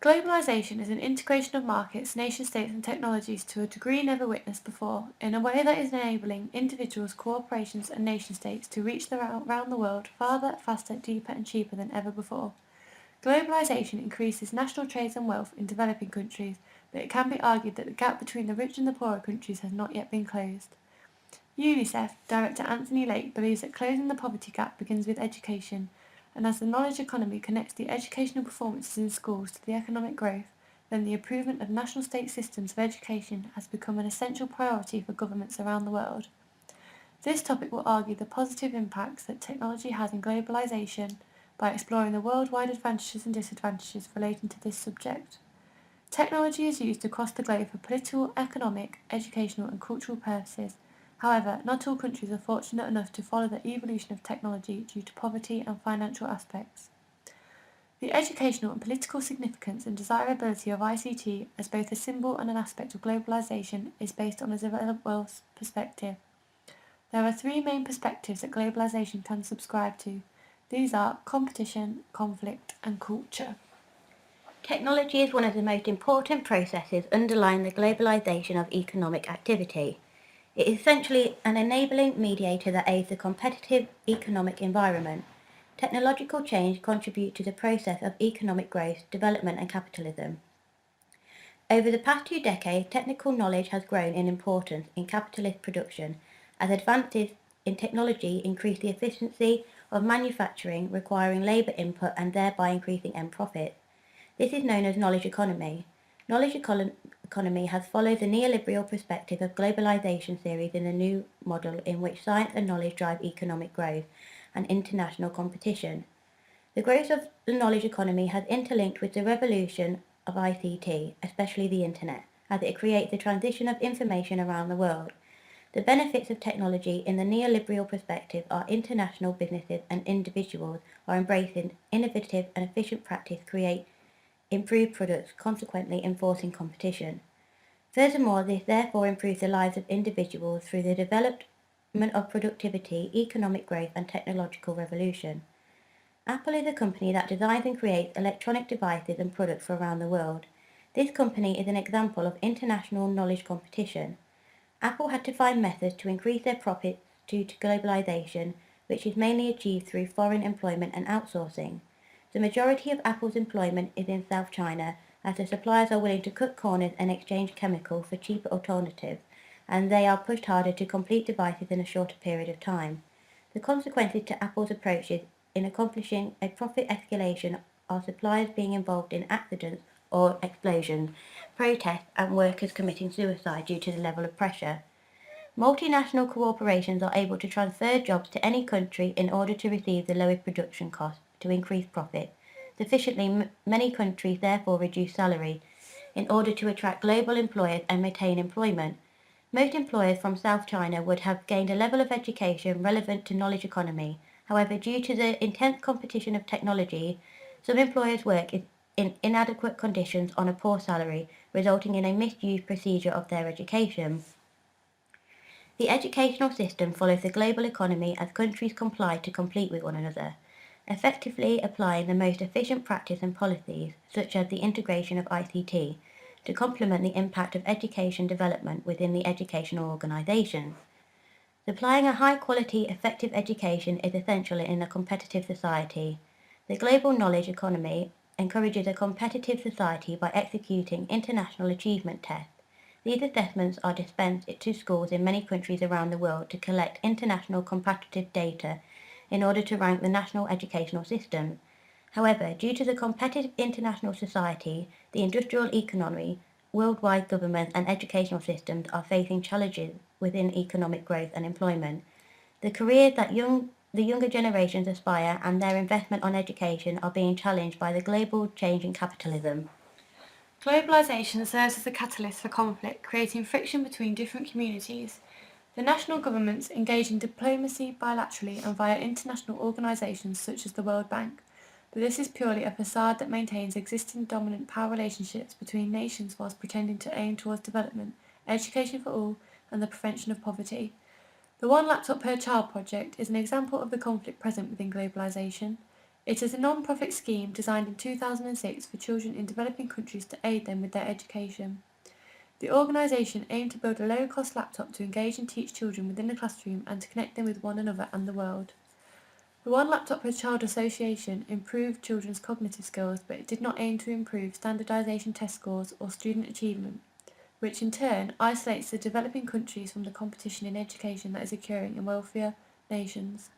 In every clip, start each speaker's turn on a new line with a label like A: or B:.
A: Globalisation is an integration of markets, nation-states and technologies to a degree never witnessed before, in a way that is enabling individuals, corporations and nation-states to reach around the world farther, faster, deeper and cheaper than ever before. Globalisation increases national trades and wealth in developing countries, but it can be argued that the gap between the rich and the poorer countries has not yet been closed. UNICEF Director Anthony Lake believes that closing the poverty gap begins with education, and as the knowledge economy connects the educational performances in schools to the economic growth, then the improvement of national state systems of education has become an essential priority for governments around the world. This topic will argue the positive impacts that technology has in globalisation by exploring the worldwide advantages and disadvantages relating to this subject. Technology is used across the globe for political, economic, educational and cultural purposes. However, not all countries are fortunate enough to follow the evolution of technology due to poverty and financial aspects. The educational and political significance and desirability of ICT as both a symbol and an aspect of globalisation is based on a developed world perspective. There are three main perspectives that globalisation can subscribe to. These are competition, conflict and culture.
B: Technology is one of the most important processes underlying the globalisation of economic activity. It is essentially an enabling mediator that aids the competitive economic environment. Technological change contributes to the process of economic growth, development and capitalism. Over the past 2 decades, technical knowledge has grown in importance in capitalist production as advances in technology increase the efficiency of manufacturing, requiring labour input and thereby increasing end profits. This is known as knowledge economy. Knowledge economy has followed the neoliberal perspective of globalisation theories in a new model in which science and knowledge drive economic growth and international competition. The growth of the knowledge economy has interlinked with the revolution of ICT, especially the internet, as it creates the transition of information around the world. The benefits of technology in the neoliberal perspective are international businesses and individuals are embracing innovative and efficient practice create improved products, consequently enforcing competition. Furthermore, this therefore improves the lives of individuals through the development of productivity, economic growth and technological revolution. Apple is a company that designs and creates electronic devices and products for around the world. This company is an example of international knowledge competition. Apple had to find methods to increase their profits due to globalization, which is mainly achieved through foreign employment and outsourcing. The majority of Apple's employment is in South China, as the suppliers are willing to cut corners and exchange chemicals for cheaper alternatives, and they are pushed harder to complete devices in a shorter period of time. The consequences to Apple's approaches in accomplishing a profit escalation are suppliers being involved in accidents or explosions, protests and workers committing suicide due to the level of pressure. Multinational corporations are able to transfer jobs to any country in order to receive the lowest production costs to increase profit. Sufficiently many countries therefore reduce salary in order to attract global employers and maintain employment. Most employers from South China would have gained a level of education relevant to knowledge economy. However, due to the intense competition of technology, some employers work in inadequate conditions on a poor salary, resulting in a misused procedure of their education. The educational system follows the global economy as countries comply to compete with one another, effectively applying the most efficient practice and policies, such as the integration of ICT, to complement the impact of education development within the educational organisations. Supplying a high-quality, effective education is essential in a competitive society. The global knowledge economy encourages a competitive society by executing international achievement tests. These assessments are dispensed to schools in many countries around the world to collect international competitive data in order to rank the national educational systems. However, due to the competitive international society, the industrial economy, worldwide governments and educational systems are facing challenges within economic growth and employment. The careers that the younger generations aspire and their investment on education are being challenged by the global change in capitalism.
A: Globalisation serves as a catalyst for conflict, creating friction between different communities. The national governments engage in diplomacy bilaterally and via international organisations such as the World Bank, but this is purely a facade that maintains existing dominant power relationships between nations whilst pretending to aim towards development, education for all, and the prevention of poverty. The One Laptop Per Child project is an example of the conflict present within globalisation. It is a non-profit scheme designed in 2006 for children in developing countries to aid them with their education. The organisation aimed to build a low-cost laptop to engage and teach children within the classroom and to connect them with one another and the world. The One Laptop Per Child Association improved children's cognitive skills, but it did not aim to improve standardisation test scores or student achievement, which in turn isolates the developing countries from the competition in education that is occurring in wealthier nations.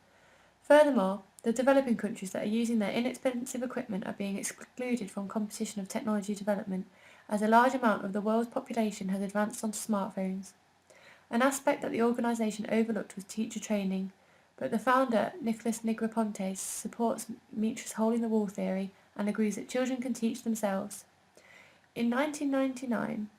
A: Furthermore, the developing countries that are using their inexpensive equipment are being excluded from competition of technology development, as a large amount of the world's population has advanced onto smartphones. An aspect that the organisation overlooked was teacher training, but the founder, Nicholas Negroponte, supports Mitra's hole-in-the-wall theory and agrees that children can teach themselves. In 1999,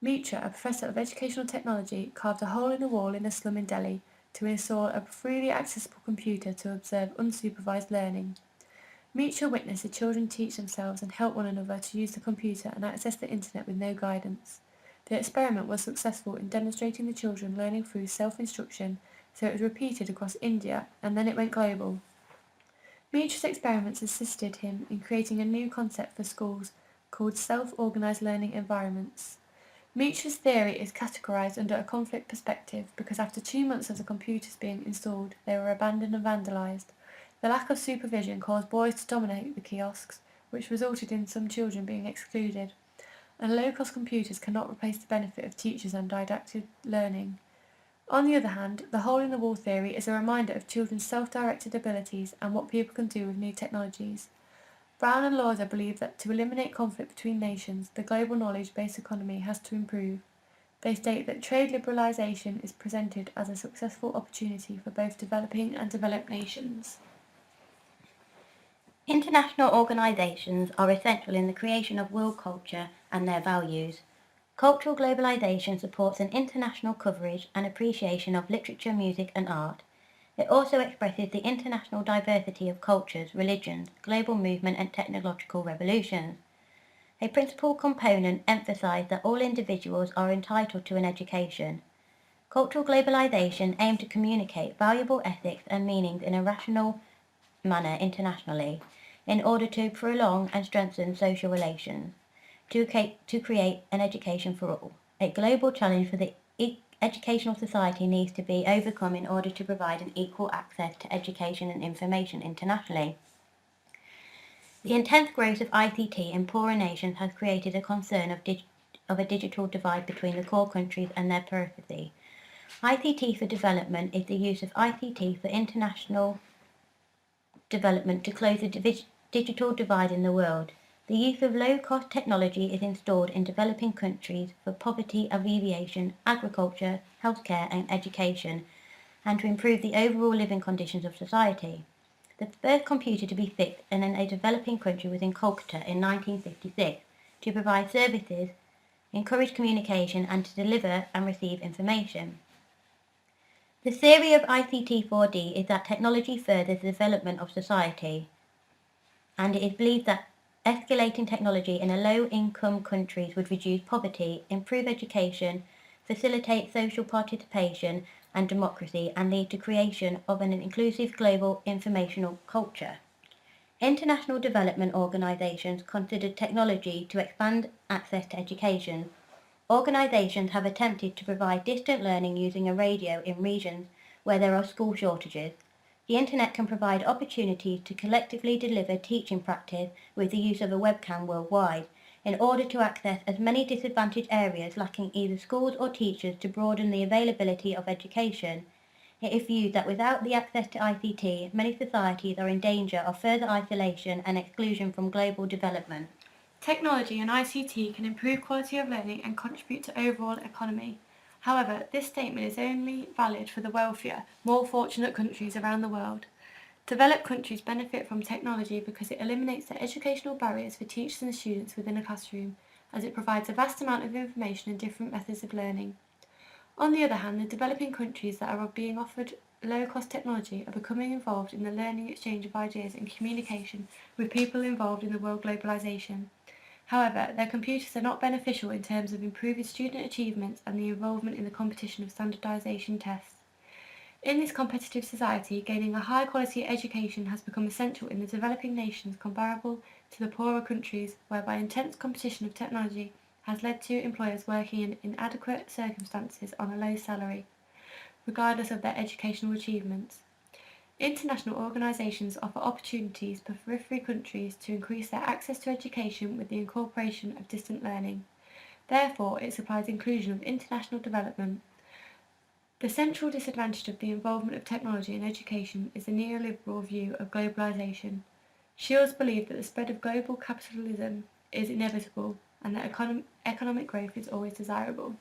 A: Mitra, a professor of educational technology, carved a hole in the wall in a slum in Delhi to install a freely accessible computer to observe unsupervised learning. Mitra witnessed the children teach themselves and help one another to use the computer and access the internet with no guidance. The experiment was successful in demonstrating the children learning through self-instruction, so it was repeated across India and then it went global. Mitra's experiments assisted him in creating a new concept for schools called self-organised learning environments. Mitra's theory is categorized under a conflict perspective because after 2 months of the computers being installed, they were abandoned and vandalized. The lack of supervision caused boys to dominate the kiosks, which resulted in some children being excluded. And low-cost computers cannot replace the benefit of teachers and didactic learning. On the other hand, the hole-in-the-wall theory is a reminder of children's self-directed abilities and what people can do with new technologies. Brown and Lauder believe that to eliminate conflict between nations, the global knowledge-based economy has to improve. They state that trade liberalisation is presented as a successful opportunity for both developing and developed nations.
B: International organisations are essential in the creation of world culture and their values. Cultural globalisation supports an international coverage and appreciation of literature, music and art. It also expresses the international diversity of cultures, religions, global movement and technological revolutions. A principal component emphasised that all individuals are entitled to an education. Cultural globalisation aimed to communicate valuable ethics and meanings in a rational manner internationally, in order to prolong and strengthen social relations, to create an education for all. A global challenge for the educational society needs to be overcome in order to provide an equal access to education and information internationally. The intense growth of ICT in poorer nations has created a concern of a digital divide between the core countries and their periphery. ICT for development is the use of ICT for international development to close the digital divide in the world. The use of low-cost technology is installed in developing countries for poverty alleviation, agriculture, healthcare and education, and to improve the overall living conditions of society. The first computer to be fixed in a developing country was in Kolkata in 1956 to provide services, encourage communication and to deliver and receive information. The theory of ICT 4D is that technology furthers the development of society, and it is believed that escalating technology in low-income countries would reduce poverty, improve education, facilitate social participation and democracy, and lead to creation of an inclusive global informational culture. International development organizations consider technology to expand access to education. Organizations have attempted to provide distant learning using a radio in regions where there are school shortages. The internet can provide opportunities to collectively deliver teaching practice with the use of a webcam worldwide, in order to access as many disadvantaged areas lacking either schools or teachers to broaden the availability of education. It is viewed that without the access to ICT, many societies are in danger of further isolation and exclusion from global development.
A: Technology and ICT can improve quality of learning and contribute to overall economy. However, this statement is only valid for the wealthier, more fortunate countries around the world. Developed countries benefit from technology because it eliminates the educational barriers for teachers and students within a classroom, as it provides a vast amount of information and different methods of learning. On the other hand, the developing countries that are being offered low-cost technology are becoming involved in the learning exchange of ideas and communication with people involved in the world globalisation. However, their computers are not beneficial in terms of improving student achievements and the involvement in the competition of standardisation tests. In this competitive society, gaining a high-quality education has become essential in the developing nations comparable to the poorer countries, whereby intense competition of technology has led to employers working in inadequate circumstances on a low salary, regardless of their educational achievements. International organisations offer opportunities for periphery countries to increase their access to education with the incorporation of distant learning. Therefore, it supplies inclusion of international development. The central disadvantage of the involvement of technology in education is the neoliberal view of globalisation. Shields believe that the spread of global capitalism is inevitable and that economic growth is always desirable.